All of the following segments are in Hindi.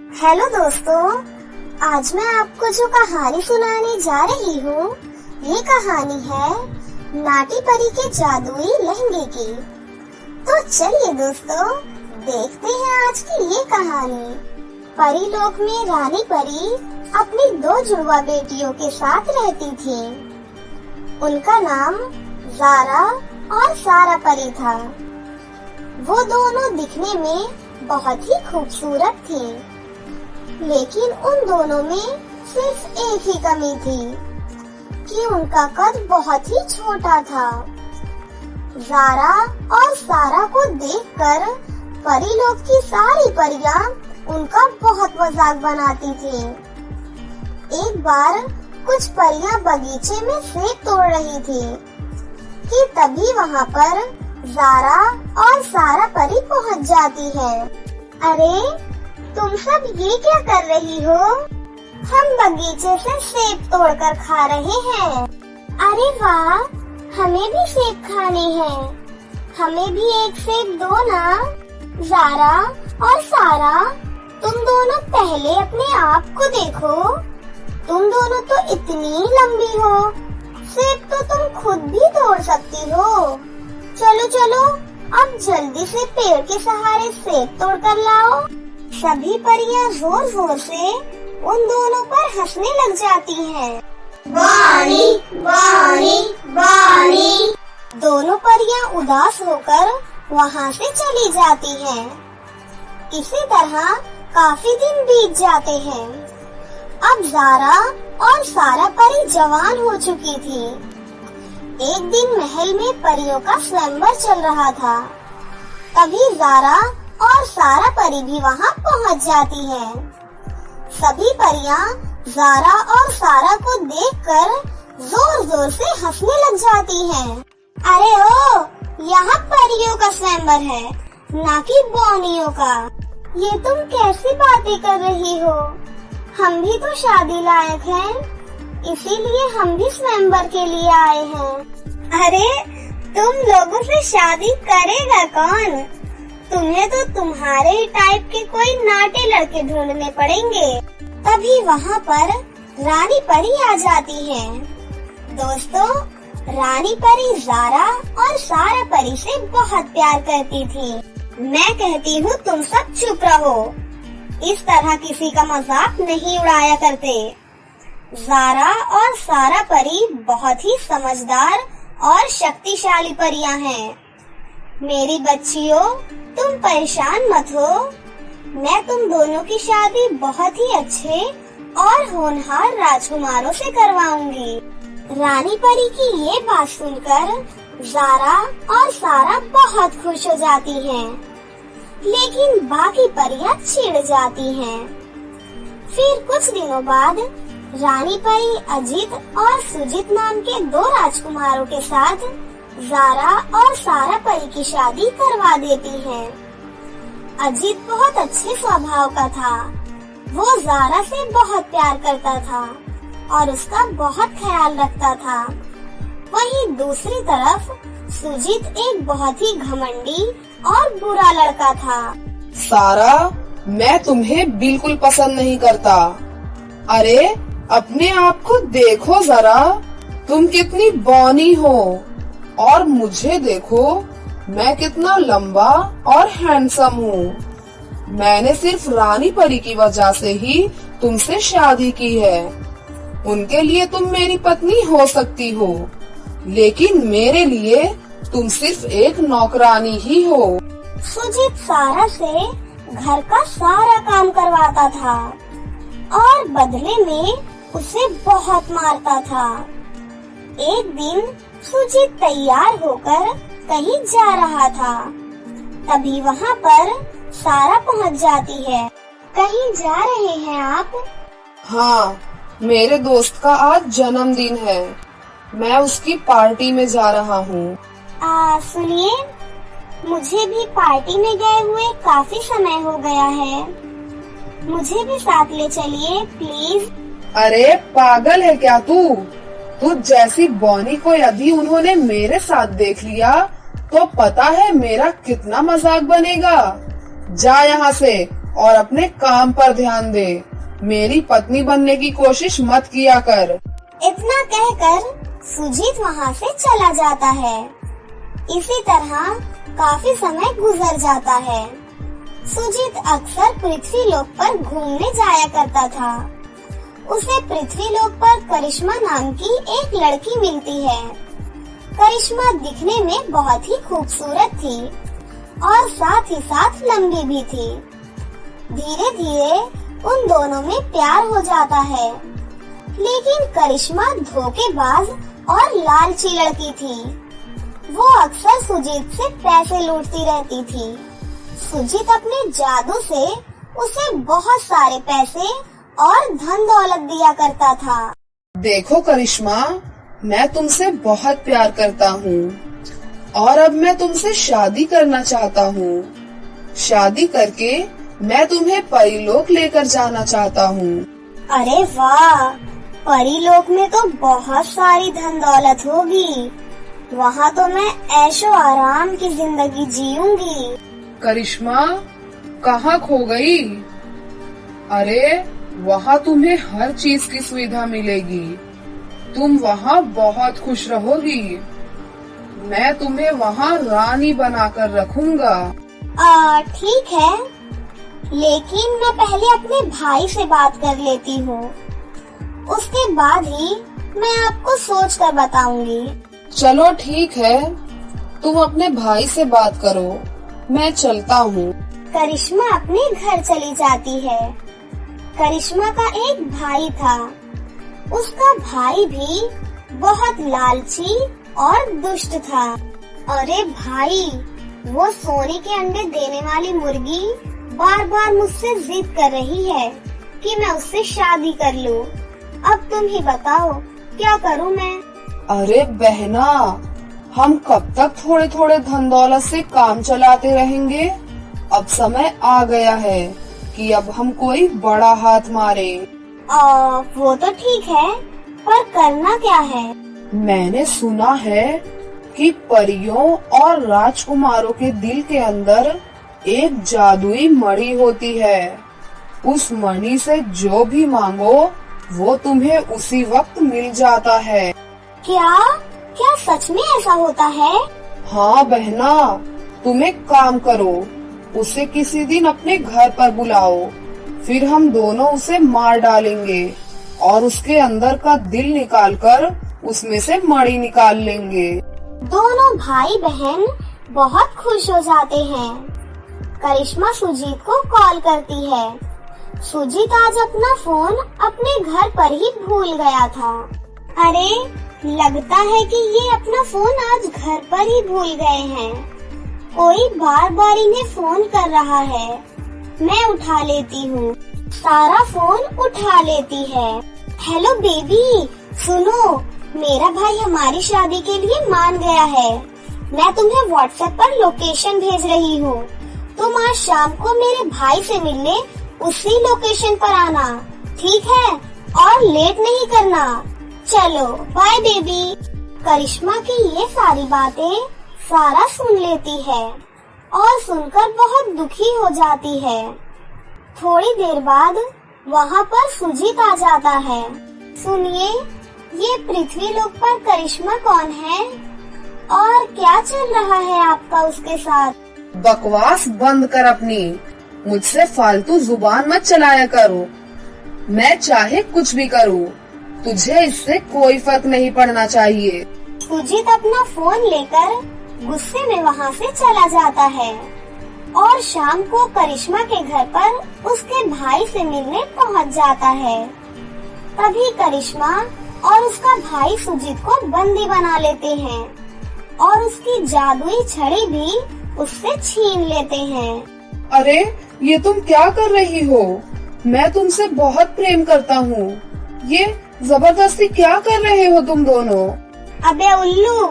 हेलो दोस्तों, आज मैं आपको जो कहानी सुनाने जा रही हूँ, ये कहानी है नाटी परी के जादुई लहंगे की। तो चलिए दोस्तों, देखते हैं आज की ये कहानी। परी लोक में रानी परी अपनी 2 जुड़वा बेटियों के साथ रहती थी। उनका नाम ज़ारा और सारा परी था। वो दोनों दिखने में बहुत ही खूबसूरत थी, लेकिन उन दोनों में सिर्फ एक ही कमी थी कि उनका कद बहुत ही छोटा था। ज़ारा और सारा को देखकर परी लोक की सारी परियां उनका बहुत मजाक बनाती थी। एक बार कुछ परियां बगीचे में सेब तोड़ रही थी कि तभी वहाँ पर ज़ारा और सारा परी पहुँच जाती है। अरे, तुम सब ये क्या कर रही हो? हम बगीचे से सेब तोड़कर खा रहे हैं। अरे वाह, हमें भी सेब खाने हैं। हमें भी एक सेब दो ना। ज़ारा और सारा, तुम दोनों पहले अपने आप को देखो। तुम दोनों तो इतनी लंबी हो, सेब तो तुम खुद भी तोड़ सकती हो। चलो चलो, अब जल्दी से पेड़ के सहारे सेब तोड़ कर लाओ। सभी परियां जोर जोर से उन दोनों पर हंसने लग जाती हैं। बानी बानी बानी। दोनों परियां उदास होकर वहाँ से चली जाती हैं। इसी तरह काफी दिन बीत जाते हैं। अब ज़ारा और सारा परी जवान हो चुकी थी। एक दिन महल में परियों का स्वयंवर चल रहा था। तभी ज़ारा और सारा परी भी वहाँ पहुँच जाती है। सभी परियां ज़ारा और सारा को देखकर जोर जोर से हंसने लग जाती हैं। अरे ओ, यहाँ परियों का स्वयंवर है, ना कि बौनियों का। ये तुम कैसी बातें कर रही हो? हम भी तो शादी लायक हैं, इसीलिए हम भी स्वयंवर के लिए आए हैं। अरे, तुम लोगों से शादी करेगा कौन? तुम्हें तो तुम्हारे ही टाइप के कोई नाटे लड़के ढूंढने पड़ेंगे। तभी वहाँ पर रानी परी आ जाती है। दोस्तों, रानी परी ज़ारा और सारा परी से बहुत प्यार करती थी। मैं कहती हूँ तुम सब चुप रहो, इस तरह किसी का मजाक नहीं उड़ाया करते। ज़ारा और सारा परी बहुत ही समझदार और शक्तिशाली परियां हैं। मेरी बच्चियों, तुम परेशान मत हो। मैं तुम दोनों की शादी बहुत ही अच्छे और होनहार राजकुमारों से करवाऊंगी। रानी परी की ये बात सुनकर ज़ारा और सारा बहुत खुश हो जाती हैं, लेकिन बाकी परियां चिढ़ जाती हैं। फिर कुछ दिनों बाद रानी परी अजित और सुजित नाम के 2 राजकुमारों के साथ ज़ारा और सारा परी की शादी करवा देती है। अजित बहुत अच्छे स्वभाव का था। वो ज़ारा से बहुत प्यार करता था और उसका बहुत ख्याल रखता था। वहीं दूसरी तरफ सुजित एक बहुत ही घमंडी और बुरा लड़का था। सारा, मैं तुम्हें बिल्कुल पसंद नहीं करता। अरे, अपने आप को देखो जरा, तुम कितनी बौनी हो, और मुझे देखो, मैं कितना लंबा और हैंडसम हूँ। मैंने सिर्फ रानी परी की वजह से ही तुमसे शादी की है। उनके लिए तुम मेरी पत्नी हो सकती हो, लेकिन मेरे लिए तुम सिर्फ एक नौकरानी ही हो। सुजित सारा से घर का सारा काम करवाता था और बदले में उसे बहुत मारता था। एक दिन सुजित तैयार होकर कहीं जा रहा था। तभी वहाँ पर सारा पहुँच जाती है। कहीं जा रहे हैं आप? हाँ, मेरे दोस्त का आज जन्मदिन है। मैं उसकी पार्टी में जा रहा हूँ। सुनिए, मुझे भी पार्टी में गए हुए काफी समय हो गया है। मुझे भी साथ ले चलिए प्लीज। अरे, पागल है क्या तू? तुझ जैसी बौनी को यदि उन्होंने मेरे साथ देख लिया तो पता है मेरा कितना मजाक बनेगा। जा यहाँ से और अपने काम पर ध्यान दे। मेरी पत्नी बनने की कोशिश मत किया कर। इतना कहकर सुजीत वहाँ से चला जाता है। इसी तरह काफी समय गुजर जाता है। सुजीत अक्सर पृथ्वीलोक पर घूमने जाया करता था। उसे पृथ्वीलोक पर करिश्मा नाम की एक लड़की मिलती है। करिश्मा दिखने में बहुत ही खूबसूरत थी और साथ ही साथ लंबी भी थी। धीरे धीरे उन दोनों में प्यार हो जाता है, लेकिन करिश्मा धोखेबाज और लालची लड़की थी। वो अक्सर सुजीत से पैसे लूटती रहती थी। सुजीत अपने जादू से उसे बहुत सारे पैसे और धन दौलत दिया करता था। देखो करिश्मा, मैं तुमसे बहुत प्यार करता हूँ और अब मैं तुमसे शादी करना चाहता हूँ। शादी करके मैं तुम्हें परीलोक लेकर जाना चाहता हूँ। अरे वाह, परीलोक में तो बहुत सारी धन दौलत होगी। वहाँ तो मैं ऐशो आराम की जिंदगी जीऊंगी। करिश्मा, कहाँ खो गई? अरे वहाँ तुम्हें हर चीज की सुविधा मिलेगी। तुम वहाँ बहुत खुश रहोगी। मैं तुम्हें वहाँ रानी बनाकर रखूंगा। ठीक है, लेकिन मैं पहले अपने भाई से बात कर लेती हूँ। उसके बाद ही मैं आपको सोच कर बताऊंगी। चलो ठीक है, तुम अपने भाई से बात करो, मैं चलता हूँ। करिश्मा अपने घर चली जाती है। करिश्मा का एक भाई था। उसका भाई भी बहुत लालची और दुष्ट था। अरे भाई, वो सोने के अंडे देने वाली मुर्गी बार बार मुझसे जिद कर रही है कि मैं उससे शादी कर लूं। अब तुम ही बताओ, क्या करूं मैं? अरे बहना, हम कब तक थोड़े थोड़े धन दौलत से काम चलाते रहेंगे? अब समय आ गया है कि अब हम कोई बड़ा हाथ मारे। वो तो ठीक है, पर करना क्या है? मैंने सुना है कि परियों और राजकुमारों के दिल के अंदर एक जादुई मणि होती है। उस मणि से जो भी मांगो वो तुम्हें उसी वक्त मिल जाता है। क्या क्या सच में ऐसा होता है? हाँ बहना, तुम एक काम करो, उसे किसी दिन अपने घर पर बुलाओ, फिर हम दोनों उसे मार डालेंगे और उसके अंदर का दिल निकालकर उसमें से मणि निकाल लेंगे। दोनों भाई बहन बहुत खुश हो जाते हैं। करिश्मा सुजीत को कॉल करती है। सुजीत आज अपना फोन अपने घर पर ही भूल गया था। अरे, लगता है कि ये अपना फोन आज घर पर ही भूल गए हैं। कोई बार बार इन्हें फोन कर रहा है। मैं उठा लेती हूँ। सारा फोन उठा लेती है। हेलो बेबी, सुनो, मेरा भाई हमारी शादी के लिए मान गया है। मैं तुम्हें व्हाट्सएप पर लोकेशन भेज रही हूँ। तुम आज शाम को मेरे भाई से मिलने उसी लोकेशन पर आना, ठीक है? और लेट नहीं करना। चलो बाय बेबी। करिश्मा की ये सारी बातें सारा सुन लेती है और सुनकर बहुत दुखी हो जाती है। थोड़ी देर बाद वहाँ पर सुजीत आ जाता है। सुनिए, ये पृथ्वीलोक पर करिश्मा कौन है और क्या चल रहा है आपका उसके साथ? बकवास बंद कर अपनी, मुझसे फालतू जुबान मत चलाया करो। मैं चाहे कुछ भी करूं, तुझे इससे कोई फर्क नहीं पड़ना चाहिए। सुजीत अपना फोन लेकर गुस्से में वहाँ से चला जाता है और शाम को करिश्मा के घर पर उसके भाई से मिलने पहुँच जाता है। तभी करिश्मा और उसका भाई सुजीत को बंदी बना लेते हैं और उसकी जादुई छड़ी भी उससे छीन लेते हैं। अरे, ये तुम क्या कर रही हो? मैं तुमसे बहुत प्रेम करता हूँ। ये जबरदस्ती क्या कर रहे हो तुम दोनों? अबे उल्लू,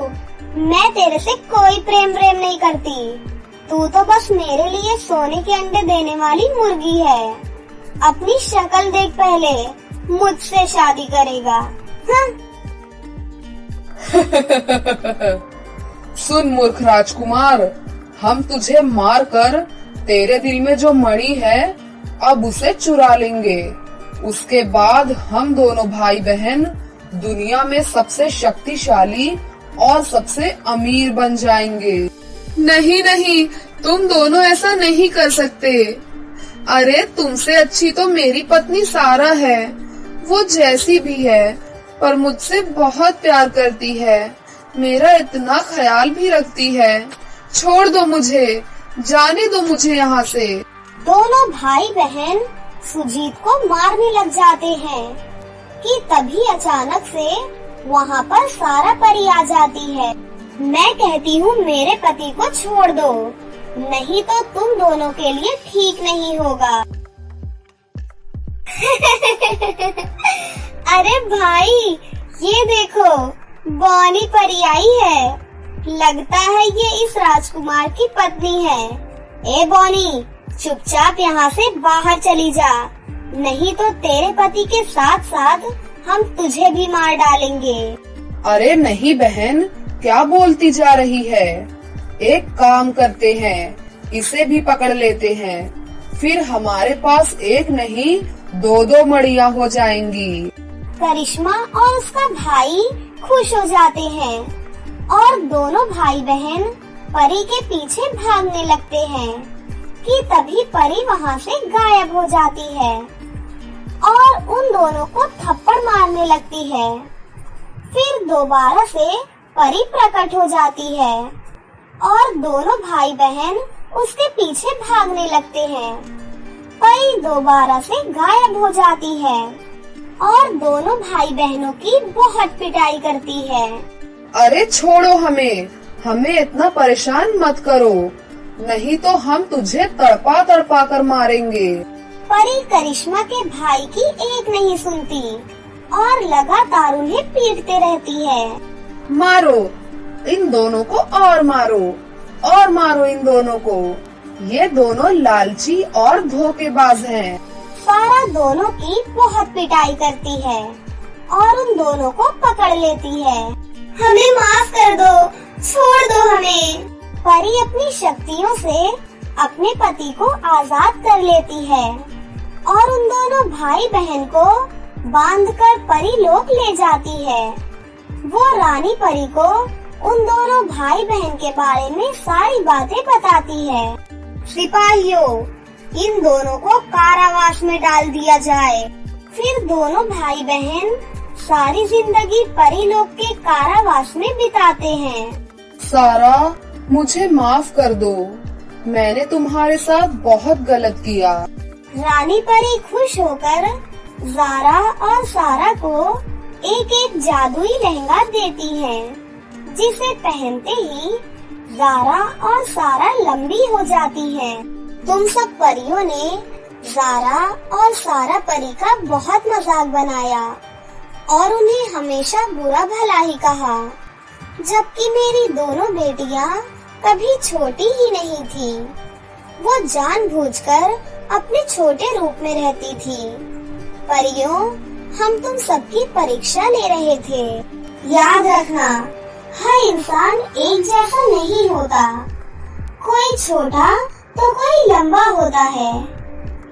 मैं तेरे से कोई प्रेम नहीं करती। तू तो बस मेरे लिए सोने के अंडे देने वाली मुर्गी है। अपनी शक्ल देख पहले, मुझसे शादी करेगा। सुन मूर्ख राजकुमार, हम तुझे मारकर तेरे दिल में जो मणि है अब उसे चुरा लेंगे। उसके बाद हम दोनों भाई बहन दुनिया में सबसे शक्तिशाली और सबसे अमीर बन जाएंगे। नहीं नहीं, तुम दोनों ऐसा नहीं कर सकते। अरे तुमसे अच्छी तो मेरी पत्नी सारा है। वो जैसी भी है पर मुझसे बहुत प्यार करती है, मेरा इतना ख्याल भी रखती है। छोड़ दो मुझे, जाने दो मुझे यहाँ से। दोनों भाई बहन सुजीत को मारने लग जाते हैं कि तभी अचानक से वहाँ पर सारा परी आ जाती है। मैं कहती हूँ मेरे पति को छोड़ दो, नहीं तो तुम दोनों के लिए ठीक नहीं होगा। अरे भाई, ये देखो बॉनी परी आई है। लगता है ये इस राजकुमार की पत्नी है। ए बॉनी, चुपचाप यहाँ से बाहर चली जा, नहीं तो तेरे पति के साथ साथ हम तुझे भी मार डालेंगे। अरे नहीं बहन, क्या बोलती जा रही है। एक काम करते हैं, इसे भी पकड़ लेते हैं, फिर हमारे पास एक नहीं दो दो मड़ियाँ हो जाएंगी। करिश्मा और उसका भाई खुश हो जाते हैं और दोनों भाई बहन परी के पीछे भागने लगते हैं कि तभी परी वहाँ से गायब हो जाती है और उन दोनों को थप्पड़ मारने लगती है। फिर दोबारा से परी प्रकट हो जाती है और दोनों भाई बहन उसके पीछे भागने लगते हैं। परी दोबारा से गायब हो जाती है और दोनों भाई बहनों की बहुत पिटाई करती है। अरे छोड़ो हमें, हमें इतना परेशान मत करो, नहीं तो हम तुझे तड़पा तड़पा कर मारेंगे। परी करिश्मा के भाई की एक नहीं सुनती और लगातार उन्हें पीटते रहती है। मारो इन दोनों को और मारो इन दोनों को, ये दोनों लालची और धोखेबाज हैं। सारा दोनों की बहुत पिटाई करती है और उन दोनों को पकड़ लेती है। हमें माफ कर दो, छोड़ दो हमें। परी अपनी शक्तियों से अपने पति को आजाद कर लेती है और उन दोनों भाई बहन को बांधकर परी लोक ले जाती है। वो रानी परी को उन दोनों भाई बहन के बारे में सारी बातें बताती है। सिपाहियों, इन दोनों को कारावास में डाल दिया जाए। फिर दोनों भाई बहन सारी जिंदगी परीलोक के कारावास में बिताते हैं। सारा, मुझे माफ कर दो, मैंने तुम्हारे साथ बहुत गलत किया। रानी परी खुश होकर ज़ारा और सारा को एक एक जादुई लहंगा देती है, जिसे पहनते ही ज़ारा और सारा लंबी हो जाती हैं। तुम सब परियों ने ज़ारा और सारा परी का बहुत मजाक बनाया और उन्हें हमेशा बुरा भला ही कहा, जबकि मेरी दोनों बेटियां कभी छोटी ही नहीं थी। वो जानबूझकर अपने छोटे रूप में रहती थी। परियों, हम तुम सबकी परीक्षा ले रहे थे। याद रखना, हर इंसान एक जैसा नहीं होता। कोई छोटा तो कोई लंबा होता है,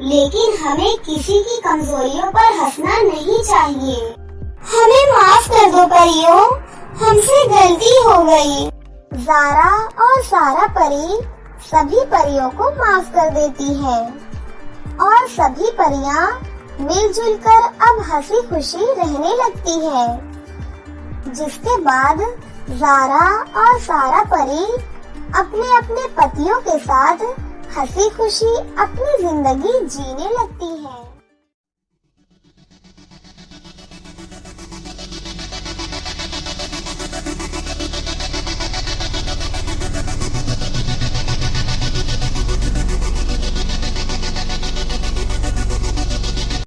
लेकिन हमें किसी की कमजोरियों पर हंसना नहीं चाहिए। हमें माफ कर दो परियों, हमसे गलती हो गई। ज़ारा और सारा परी सभी परियों को माफ कर देती है और सभी परियां मिलजुल कर अब हंसी खुशी रहने लगती है। जिसके बाद ज़ारा और सारा परी अपने अपने पतियों के साथ हंसी खुशी अपनी जिंदगी जीने लगती है।